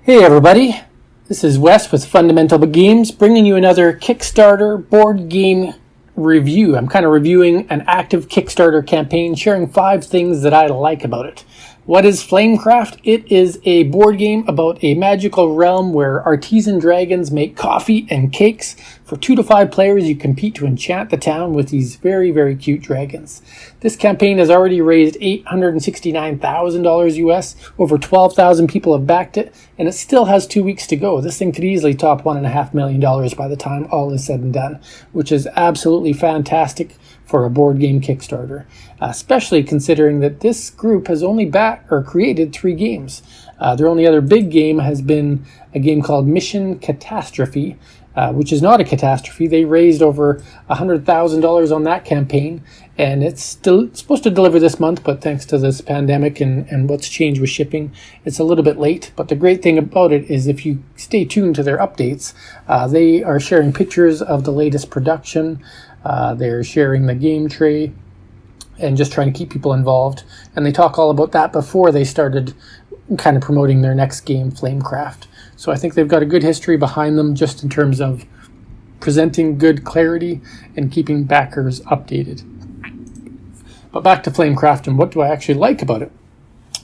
Hey everybody, this is Wes with Fundamental Games, bringing you another Kickstarter board game review. I'm kind of reviewing an active Kickstarter campaign, sharing 5 things that I like about it. What is Flamecraft? It is a board game about a magical realm where artisan dragons make coffee and cakes. For 2 to 5 players, you compete to enchant the town with these very, very cute dragons. This campaign has already raised $869,000 US. Over 12,000 people have backed it, and it still has 2 weeks to go. This thing could easily top $1.5 million by the time all is said and done, which is absolutely fantastic for a board game Kickstarter, especially considering that this group has only created 3 games. Their only other big game has been a game called Mission Catastrophe, which is not a catastrophe. They raised over $100,000 on that campaign, and it's still supposed to deliver this month, but thanks to this pandemic and what's changed with shipping, it's a little bit late. But the great thing about it is if you stay tuned to their updates, they are sharing pictures of the latest production. They're sharing the game tray and just trying to keep people involved. And they talk all about that before they started kind of promoting their next game, Flamecraft. So I think they've got a good history behind them just in terms of presenting good clarity and keeping backers updated. But back to Flamecraft and what do I actually like about it?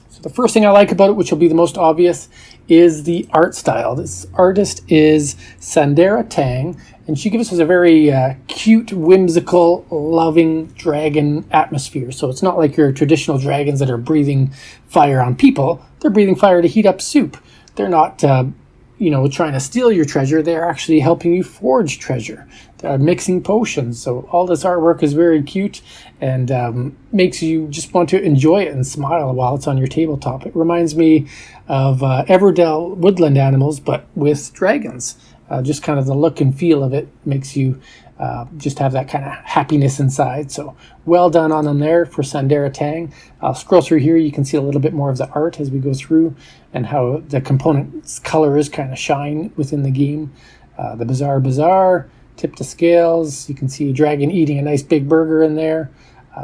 So the first thing I like about it, which will be the most obvious, is the art style. This artist is Sandera Tang, and she gives us a very cute, whimsical, loving dragon atmosphere. So it's not like your traditional dragons that are breathing fire on people. They're breathing fire to heat up soup. They're not, trying to steal your treasure. They're actually helping you forge treasure. They're mixing potions. So all this artwork is very cute and makes you just want to enjoy it and smile while it's on your tabletop. It reminds me of Everdell Woodland Animals, but with dragons. Just kind of the look and feel of it makes you just have that kind of happiness inside. So well done on them there for Sandera Tang. I'll scroll through here. You can see a little bit more of the art as we go through and how the components' colors kind of shine within the game. The Bazaar, Tip to Scales. You can see a dragon eating a nice big burger in there.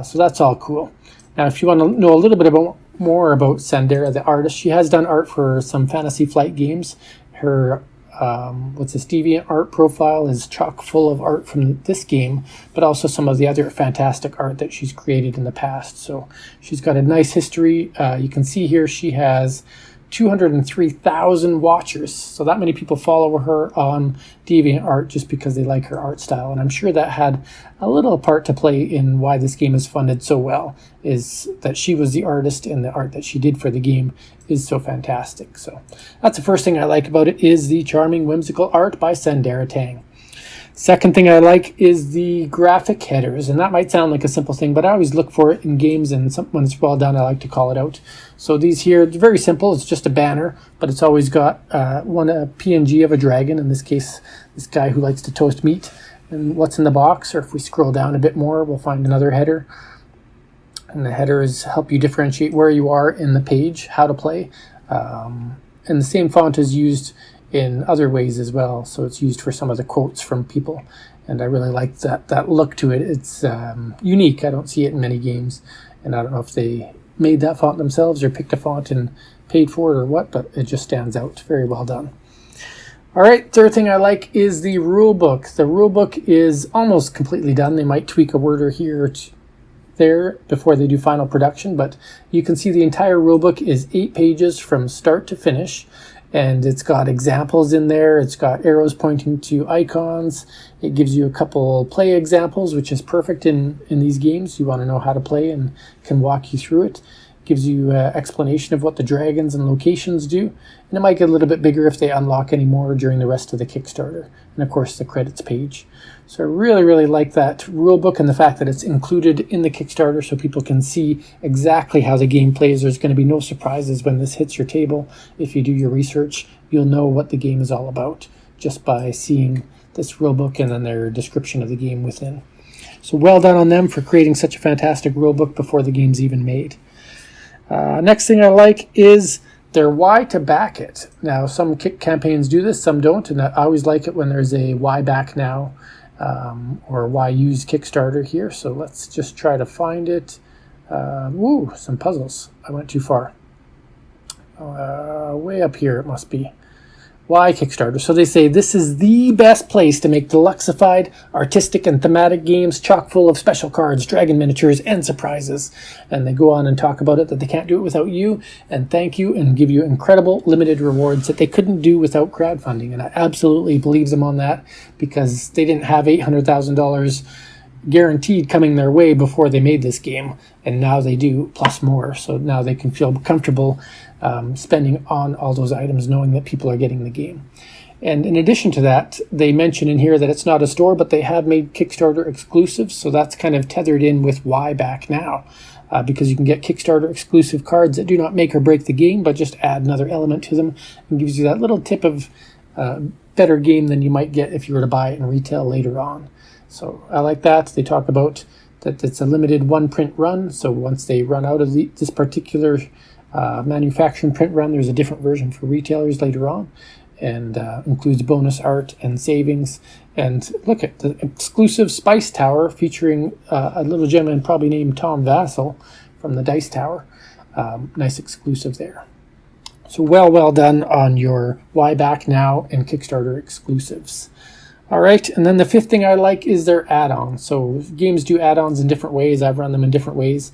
So that's all cool. Now, if you want to know a little bit more about Sandera, the artist, she has done art for some Fantasy Flight games. Her Deviant art profile is chock full of art from this game, but also some of the other fantastic art that she's created in the past. So she's got a nice history. You can see here she has 203,000 watchers. So that many people follow her on DeviantArt just because they like her art style. And I'm sure that had a little part to play in why this game is funded so well, is that she was the artist and the art that she did for the game is so fantastic. So that's the first thing I like about it, is the charming, whimsical art by Sandera Tang. Second thing I like is the graphic headers, and that might sound like a simple thing, but I always look for it in games, and when it's well done, I like to call it out. So these here, it's very simple. It's just a banner, but it's always got a PNG of a dragon, in this case, this guy who likes to toast meat, and what's in the box, or if we scroll down a bit more, we'll find another header. And the headers help you differentiate where you are in the page, how to play. And the same font is used in other ways as well, so it's used for some of the quotes from people, and I really like that look to it. It's unique. I don't see it in many games, and I don't know if they made that font themselves or picked a font and paid for it or what, but it just stands out. Very well done. All right, third thing I like is the rulebook. The rulebook is almost completely done. They might tweak a word or here or there before they do final production, but you can see the entire rulebook is 8 pages from start to finish. And it's got examples in there. It's got arrows pointing to icons. It gives you a couple play examples, which is perfect in these games. You want to know how to play and can walk you through it. Gives you an explanation of what the dragons and locations do. And it might get a little bit bigger if they unlock any more during the rest of the Kickstarter. And of course, the credits page. So I really, really like that rulebook and the fact that it's included in the Kickstarter so people can see exactly how the game plays. There's going to be no surprises when this hits your table. If you do your research, you'll know what the game is all about just by seeing this rulebook and then their description of the game within. So well done on them for creating such a fantastic rulebook before the game's even made. Next thing I like is their why to back it. Now, some campaigns do this, some don't, and I always like it when there's a why back now or why use Kickstarter here. So let's just try to find it. Some puzzles. I went too far. Way up here it must be. Why Kickstarter? So they say this is the best place to make deluxeified, artistic, and thematic games chock full of special cards, dragon miniatures, and surprises. And they go on and talk about it, that they can't do it without you, and thank you, and give you incredible limited rewards that they couldn't do without crowdfunding. And I absolutely believe them on that, because they didn't have $800,000 guaranteed coming their way before they made this game, and now they do, plus more. So now they can feel comfortable spending on all those items, knowing that people are getting the game. And in addition to that, they mention in here that it's not a store, but they have made Kickstarter exclusives, so that's kind of tethered in with why back now, because you can get Kickstarter exclusive cards that do not make or break the game, but just add another element to them, and gives you that little tip of better game than you might get if you were to buy it in retail later on. So I like that. They talk about that it's a limited one print run, so once they run out of this particular manufacturing print run, there's a different version for retailers later on, and includes bonus art and savings. And look at the exclusive Spice Tower featuring a little gentleman probably named Tom Vassell from the Dice Tower. Nice exclusive there. So well done on your Why Back Now and Kickstarter exclusives. All right, and then the fifth thing I like is their add-ons. So games do add-ons in different ways. I've run them in different ways.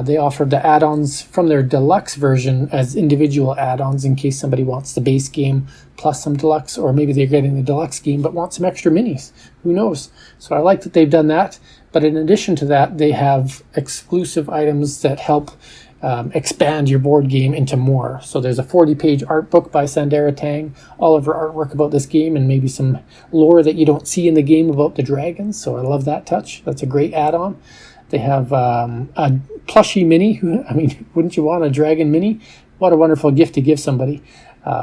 They offer the add-ons from their deluxe version as individual add-ons in case somebody wants the base game plus some deluxe, or maybe they're getting the deluxe game but want some extra minis. Who knows? So I like that they've done that. But in addition to that, they have exclusive items that help expand your board game into more. So there's a 40-page art book by Sandera Tang, all of her artwork about this game, and maybe some lore that you don't see in the game about the dragons. So I love that touch. That's a great add-on. They have a plushie mini. I mean, wouldn't you want a dragon mini? What a wonderful gift to give somebody.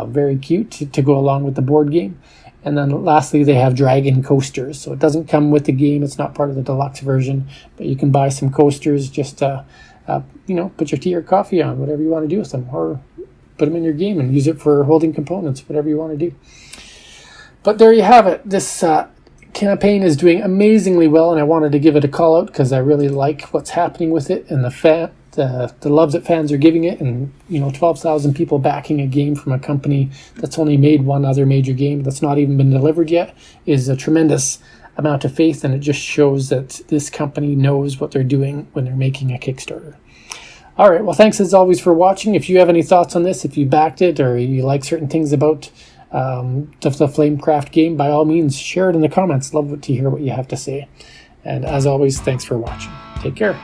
Very cute to go along with the board game. And then lastly, they have dragon coasters. So it doesn't come with the game. It's not part of the deluxe version, but you can buy some coasters just to put your tea or coffee on, whatever you want to do with them, or put them in your game and use it for holding components, whatever you want to do. But there you have it. This campaign is doing amazingly well, and I wanted to give it a call out because I really like what's happening with it and the love that fans are giving it. And 12,000 people backing a game from a company that's only made one other major game that's not even been delivered yet is a tremendous amount of faith, and it just shows that this company knows what they're doing when they're making a Kickstarter. All right, well, thanks as always for watching. If you have any thoughts on this, if you backed it or you like certain things about the Flamecraft game, by all means, share it in the comments. Love to hear what you have to say. And as always, thanks for watching. Take care.